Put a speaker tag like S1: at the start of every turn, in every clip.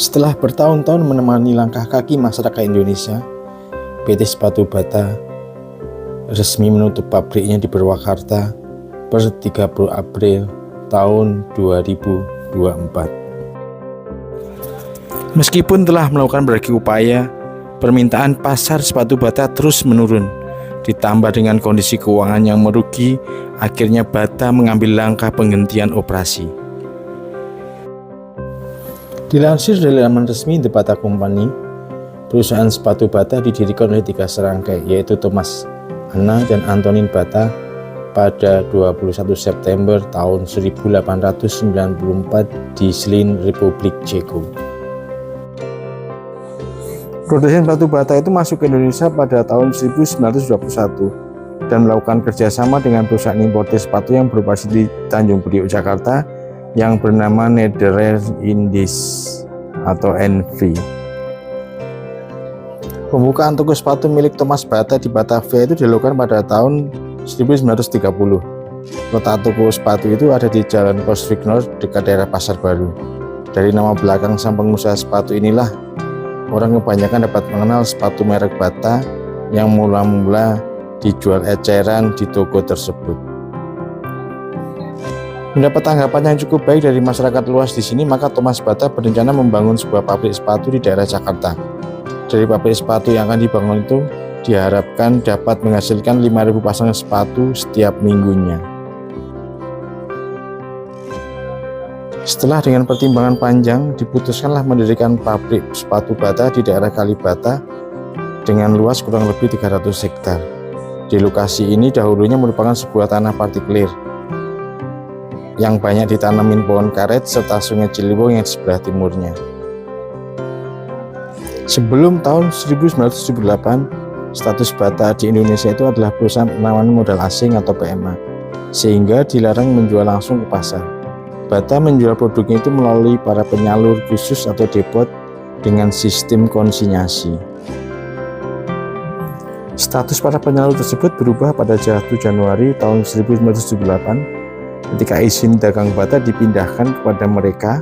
S1: Setelah bertahun-tahun menemani langkah kaki masyarakat Indonesia, PT Sepatu Bata resmi menutup pabriknya di Purwakarta per 30 April tahun 2024. Meskipun telah melakukan berbagai upaya, permintaan pasar sepatu bata terus menurun. Ditambah dengan kondisi keuangan yang merugi, akhirnya Bata mengambil langkah penghentian operasi. Dilansir dari laman resmi The Bata Company, perusahaan sepatu Bata didirikan oleh 3 serangkai, yaitu Thomas, Anna, dan Antonin Bata pada 21 September tahun 1894 di Zlín, Republik Ceko. Produsen sepatu Bata itu masuk ke Indonesia pada tahun 1921 dan melakukan kerjasama dengan perusahaan importer sepatu yang beroperasi di Tanjung Priok, Jakarta yang bernama Netherlands Indies atau NV. Pembukaan toko sepatu milik Thomas Bata di Batavia itu dilakukan pada tahun 1930. Letak toko sepatu itu ada di Jalan Kosvik North dekat daerah Pasar Baru. Dari nama belakang sang pengusaha sepatu inilah orang kebanyakan dapat mengenal sepatu merek Bata yang mula-mula dijual eceran di toko tersebut. Mendapat tanggapan yang cukup baik dari masyarakat luas di sini, maka Thomas Bata berencana membangun sebuah pabrik sepatu di daerah Jakarta. Dari pabrik sepatu yang akan dibangun itu diharapkan dapat menghasilkan 5.000 pasang sepatu setiap minggunya. Setelah dengan pertimbangan panjang, diputuskanlah mendirikan pabrik sepatu Bata di daerah Kalibata dengan luas kurang lebih 300 hektar. Di lokasi ini dahulunya merupakan sebuah tanah partikelir yang banyak ditanamin pohon karet serta sungai Ciliwung yang di sebelah timurnya. Sebelum tahun 1978, status Bata di Indonesia itu adalah perusahaan penanaman modal asing atau PMA, sehingga dilarang menjual langsung ke pasar. Bata menjual produknya itu melalui para penyalur khusus atau depot dengan sistem konsinyasi. Status para penyalur tersebut berubah pada 1 Januari tahun 1978 ketika izin dagang Bata dipindahkan kepada mereka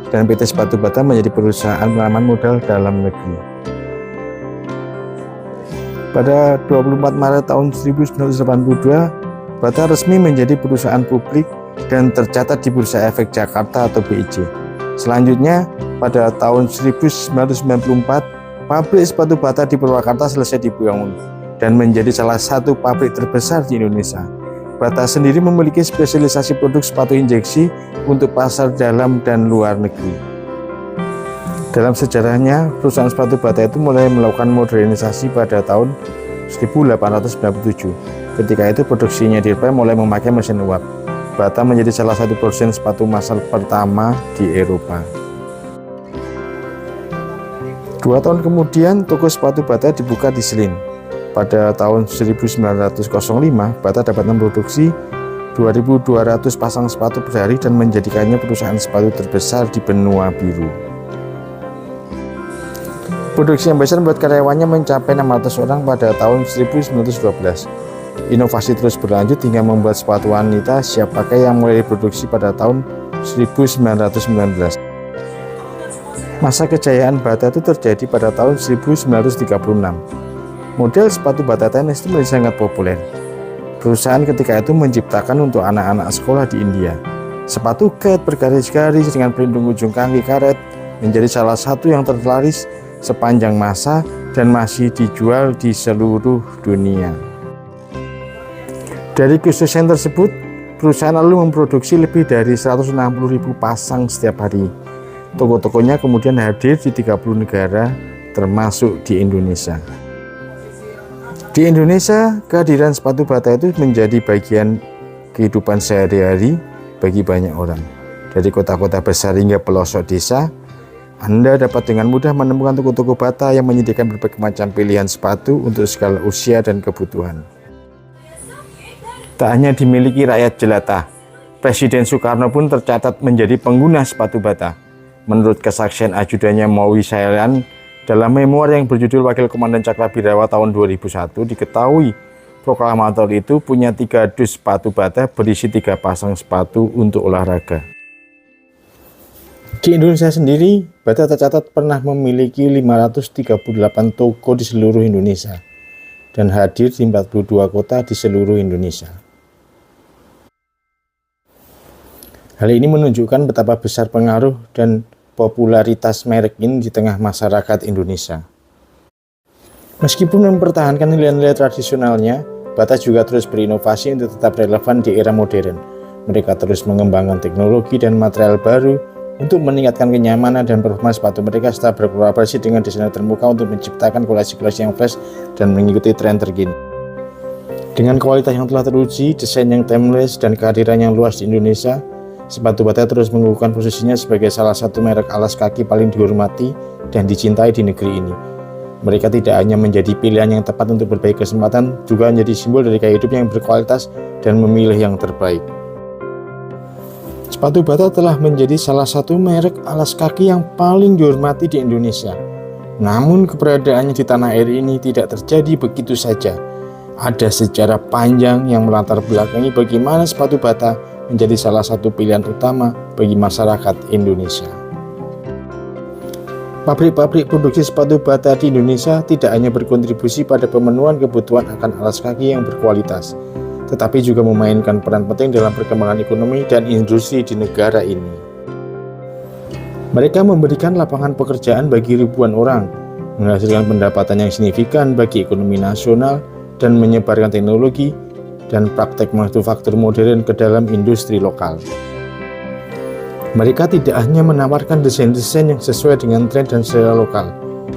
S1: dan PT Sepatu Bata menjadi perusahaan penanaman modal dalam negeri. Pada 24 Maret tahun 1982, Bata resmi menjadi perusahaan publik dan tercatat di Bursa Efek Jakarta atau BIJ. Selanjutnya, pada tahun 1994, pabrik sepatu Bata di Purwakarta selesai dibangun dan menjadi salah satu pabrik terbesar di Indonesia. Bata sendiri memiliki spesialisasi produk sepatu injeksi untuk pasar dalam dan luar negeri. Dalam sejarahnya, perusahaan sepatu Bata itu mulai melakukan modernisasi pada tahun 1897. Ketika itu produksinya mulai memakai mesin uap. Bata menjadi salah satu produsen sepatu massal pertama di Eropa. 2 tahun kemudian, toko sepatu Bata dibuka di Zlín. Pada tahun 1905, Bata dapat memproduksi 2.200 pasang sepatu per hari dan menjadikannya perusahaan sepatu terbesar di benua biru. Produksi yang besar membuat karyawannya mencapai 600 orang pada tahun 1912. Inovasi terus berlanjut hingga membuat sepatu wanita siap pakai yang mulai diproduksi pada tahun 1919. Masa kejayaan Bata itu terjadi pada tahun 1936. Model sepatu Bata tenis itu menjadi sangat populer. Perusahaan ketika itu menciptakan untuk anak-anak sekolah di India. Sepatu ket bergaris-garis dengan pelindung ujung kaki karet menjadi salah satu yang terlaris sepanjang masa dan masih dijual di seluruh dunia. Dari kesuksesan tersebut, perusahaan lalu memproduksi lebih dari 160.000 pasang setiap hari. Toko-tokonya kemudian hadir di 30 negara termasuk di Indonesia. Di Indonesia, kehadiran sepatu Bata itu menjadi bagian kehidupan sehari-hari bagi banyak orang. Dari kota-kota besar hingga pelosok desa, Anda dapat dengan mudah menemukan toko-toko Bata yang menyediakan berbagai macam pilihan sepatu untuk segala usia dan kebutuhan. Tak hanya dimiliki rakyat jelata, Presiden Soekarno pun tercatat menjadi pengguna sepatu Bata. Menurut kesaksian ajudannya Maui Sailan, dalam memoir yang berjudul Wakil Komandan Cakrabirawa tahun 2001, diketahui proklamator itu punya 3 dus sepatu Bata berisi 3 pasang sepatu untuk olahraga. Di Indonesia sendiri, Bata tercatat pernah memiliki 538 toko di seluruh Indonesia dan hadir di 42 kota di seluruh Indonesia. Hal ini menunjukkan betapa besar pengaruh dan popularitas merek ini di tengah masyarakat Indonesia. Meskipun mempertahankan nilai-nilai tradisionalnya, Bata juga terus berinovasi untuk tetap relevan di era modern. Mereka terus mengembangkan teknologi dan material baru untuk meningkatkan kenyamanan dan performa sepatu mereka serta berkolaborasi dengan desainer terbuka untuk menciptakan koleksi-koleksi yang fresh dan mengikuti tren terkini. Dengan kualitas yang telah teruji, desain yang timeless, dan kehadiran yang luas di Indonesia, sepatu Bata terus mengukuhkan posisinya sebagai salah satu merek alas kaki paling dihormati dan dicintai di negeri ini. Mereka tidak hanya menjadi pilihan yang tepat untuk berbagai kesempatan, juga menjadi simbol dari gaya hidup yang berkualitas dan memilih yang terbaik. Sepatu Bata telah menjadi salah satu merek alas kaki yang paling dihormati di Indonesia. Namun keberadaannya di tanah air ini tidak terjadi begitu saja. Ada sejarah panjang yang melatar belakangi bagaimana sepatu Bata menjadi salah satu pilihan utama bagi masyarakat Indonesia. Pabrik-pabrik produksi sepatu Bata di Indonesia tidak hanya berkontribusi pada pemenuhan kebutuhan akan alas kaki yang berkualitas, tetapi juga memainkan peran penting dalam perkembangan ekonomi dan industri di negara ini. Mereka memberikan lapangan pekerjaan bagi ribuan orang, menghasilkan pendapatan yang signifikan bagi ekonomi nasional, dan menyebarkan teknologi dan praktek manufaktur modern ke dalam industri lokal. Mereka tidak hanya menawarkan desain-desain yang sesuai dengan tren dan selera lokal,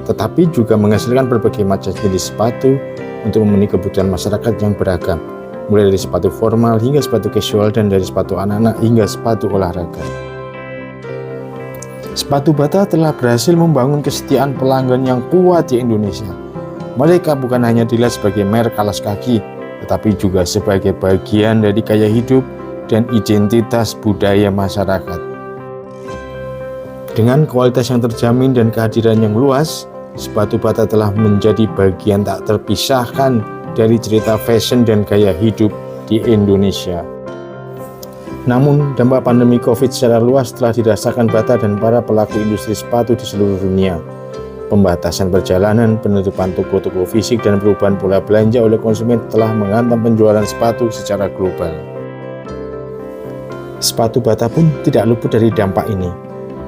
S1: tetapi juga menghasilkan berbagai macam jenis sepatu untuk memenuhi kebutuhan masyarakat yang beragam, mulai dari sepatu formal hingga sepatu casual dan dari sepatu anak-anak hingga sepatu olahraga. Sepatu Bata telah berhasil membangun kesetiaan pelanggan yang kuat di Indonesia. Mereka bukan hanya dilihat sebagai merek alas kaki, tetapi juga sebagai bagian dari gaya hidup dan identitas budaya masyarakat. Dengan kualitas yang terjamin dan kehadiran yang luas, sepatu Bata telah menjadi bagian tak terpisahkan dari cerita fashion dan gaya hidup di Indonesia. Namun, dampak pandemi COVID secara luas telah dirasakan Bata dan para pelaku industri sepatu di seluruh dunia. Pembatasan perjalanan, penutupan toko-toko fisik, dan perubahan pola belanja oleh konsumen telah menghantam penjualan sepatu secara global. Sepatu Bata pun tidak luput dari dampak ini.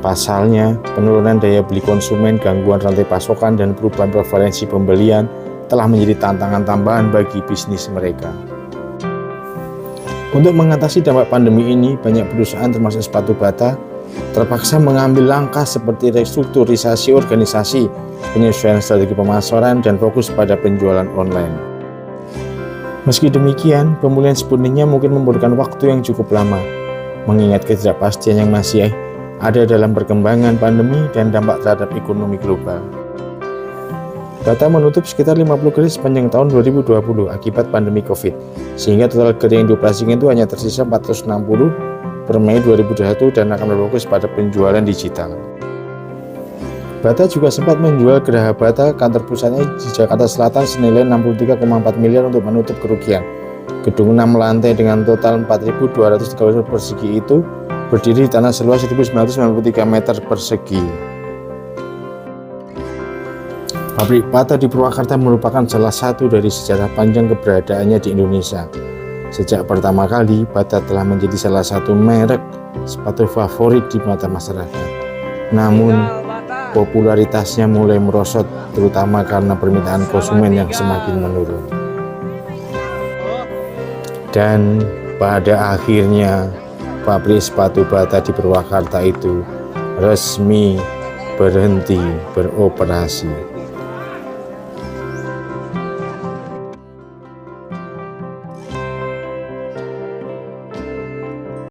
S1: Pasalnya, penurunan daya beli konsumen, gangguan rantai pasokan, dan perubahan preferensi pembelian telah menjadi tantangan tambahan bagi bisnis mereka. Untuk mengatasi dampak pandemi ini, banyak perusahaan termasuk sepatu Bata terpaksa mengambil langkah seperti restrukturisasi organisasi, penyesuaian strategi pemasaran, dan fokus pada penjualan online. Meski demikian, pemulihan sepenuhnya mungkin memerlukan waktu yang cukup lama, mengingat ketidakpastian yang masih ada dalam perkembangan pandemi dan dampak terhadap ekonomi global. Bata menutup sekitar 50 gerai sepanjang tahun 2020 akibat pandemi COVID, sehingga total gerai yang dioperasikan itu hanya tersisa 460 per Mei 2021 dan akan berfokus pada penjualan digital. Bata juga sempat menjual Geraha Bata kantor pusatnya di Jakarta Selatan senilai 63,4 miliar untuk menutup kerugian. Gedung 6 lantai dengan total 4.230 persegi itu berdiri di tanah seluas 1.993 meter persegi. Pabrik Bata di Purwakarta merupakan salah satu dari sejarah panjang keberadaannya di Indonesia. Sejak pertama kali, Bata telah menjadi salah satu merek sepatu favorit di mata masyarakat. Namun, popularitasnya mulai merosot, terutama karena permintaan konsumen yang semakin menurun. Dan pada akhirnya, pabrik sepatu Bata di Purwakarta itu resmi berhenti beroperasi.